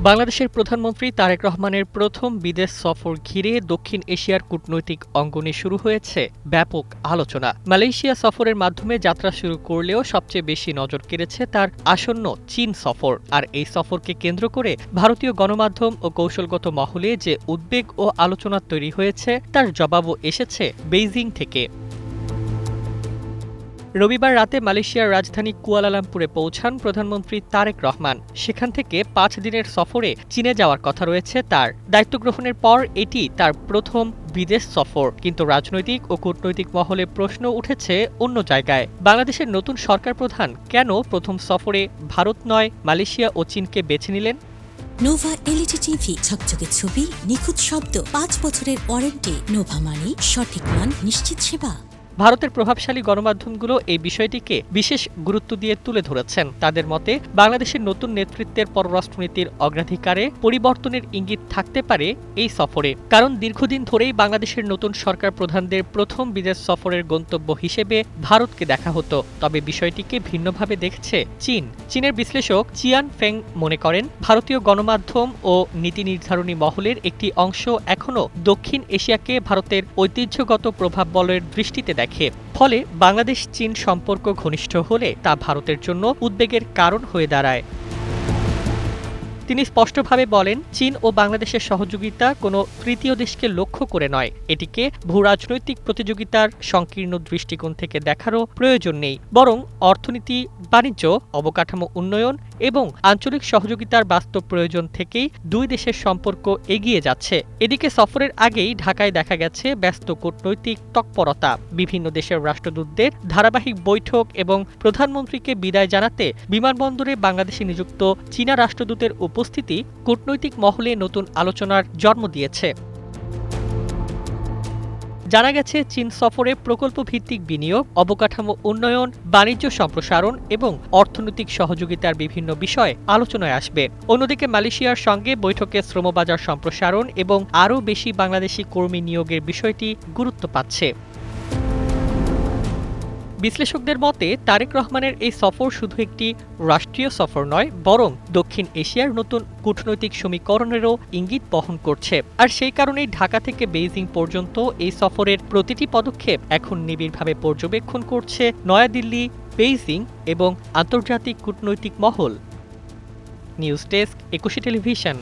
বাংলাদেশের প্রধানমন্ত্রী তারেক রহমানের প্রথম বিদেশ সফর ঘিরে দক্ষিণ এশিয়ার কূটনৈতিক অঙ্গনে শুরু হয়েছে ব্যাপক আলোচনা। মালয়েশিয়া সফরের মাধ্যমে যাত্রা শুরু করলেও সবচেয়ে বেশি নজর কেড়েছে তার আসন্ন চীন সফর। আর এই সফরকে কেন্দ্র করে ভারতীয় গণমাধ্যম ও কৌশলগত মহলে যে উদ্বেগ ও আলোচনা তৈরি হয়েছে তার জবাবও এসেছে বেইজিং থেকে। রবিবার রাতে মালয়েশিয়ার রাজধানী কুয়ালালামপুরে পৌঁছান প্রধানমন্ত্রী তারেক রহমান। সেখান থেকে ৫ দিনের সফরে চীনে যাওয়ার কথা রয়েছে তার। দায়িত্ব গ্রহণের পর এটি তার প্রথম বিদেশ সফর। কিন্তু রাজনৈতিক ও কূটনৈতিক মহলে প্রশ্ন উঠেছে অন্য জায়গায়। বাংলাদেশের নতুন সরকার প্রধান কেন প্রথম সফরে ভারত নয় মালয়েশিয়া ও চীনকে বেছে নিলেন? নোভা এলইডি টিভি, ঝকঝকে ছবি, নিখুঁত শব্দ, ৫ বছরের ওয়ারেন্টি। নোভা মানে সঠিক মান, নিশ্চিত সেবা। ভারতের প্রভাবশালী গণমাধ্যমগুলো এই বিষয়টিকে বিশেষ গুরুত্ব দিয়ে তুলে ধরেছেন। তাদের মতে বাংলাদেশের নতুন নেতৃত্বের পররাষ্ট্রনীতির অগ্রাধিকারে পরিবর্তনের ইঙ্গিত থাকতে পারে এই সফরে। কারণ দীর্ঘদিন ধরেই বাংলাদেশের নতুন সরকার প্রধানদের প্রথম বিদেশ সফরের গন্তব্য হিসেবে ভারতকে দেখা হতো। তবে বিষয়টিকে ভিন্নভাবে দেখছে চীন। চীনের বিশ্লেষক চিয়ান ফেং মনে করেন, ভারতীয় গণমাধ্যম ও নীতি নির্ধারণী মহলের একটি অংশ এখনও দক্ষিণ এশিয়াকে ভারতের ঐতিহ্যগত প্রভাব বলয়ের দৃষ্টিতে দেখে। ফলে বাংলাদেশ চীন সম্পর্ক ঘনিষ্ঠ হলে তা ভারতের জন্য উদ্বেগের কারণ হয়ে দাঁড়ায়। তিনি স্পষ্টভাবে বলেন, চীন ও বাংলাদেশের সহযোগিতা কোনো তৃতীয় দেশকে লক্ষ্য করে নয়। এটিকে ভূরাজনৈতিক প্রতিযোগিতার সংকীর্ণ দৃষ্টিকোণ থেকে দেখারও প্রয়োজন নেই, বরং অর্থনীতি, বাণিজ্য, অবকাঠামো উন্নয়ন এবং আঞ্চলিক সহযোগিতার বাস্তব প্রয়োজন থেকেই দুই দেশের সম্পর্ক এগিয়ে যাচ্ছে। এদিকে সফরের আগেই ঢাকায় দেখা গেছে ব্যস্ত কূটনৈতিক তৎপরতা। বিভিন্ন দেশের রাষ্ট্রদূতদের ধারাবাহিক বৈঠক এবং প্রধানমন্ত্রীকে বিদায় জানাতে বিমানবন্দরে বাংলাদেশে নিযুক্ত চীনা রাষ্ট্রদূতের উপস্থিতি কূটনৈতিক মহলে নতুন আলোচনার জন্ম দিয়েছে। জানা গেছে, চীন সফরে প্রকল্প ভিত্তিক বিনিয়োগ, অবকাঠামো উন্নয়ন, বাণিজ্য সম্প্রসারণ এবং অর্থনৈতিক সহযোগিতার বিভিন্ন বিষয় আলোচনায় আসবে। অন্যদিকে মালয়েশিয়ার সঙ্গে বৈঠকে শ্রমবাজার সম্প্রসারণ এবং আরও বেশি বাংলাদেশি কর্মী নিয়োগের বিষয়টি গুরুত্ব পাচ্ছে। বিশ্লেষকদের মতে তারেক রহমানের এই সফর শুধু একটি রাষ্ট্রীয় সফর নয়, বরং দক্ষিণ এশিয়ার নতুন কূটনৈতিক সমীকরণেরও ইঙ্গিত বহন করছে। আর সেই কারণেই ঢাকা থেকে বেইজিং পর্যন্ত এই সফরের প্রতিটি পদক্ষেপ এখন নিবিড়ভাবে পর্যবেক্ষণ করছে নয়াদিল্লি, বেইজিং এবং আন্তর্জাতিক কূটনৈতিক মহল। News desk, ২১ television.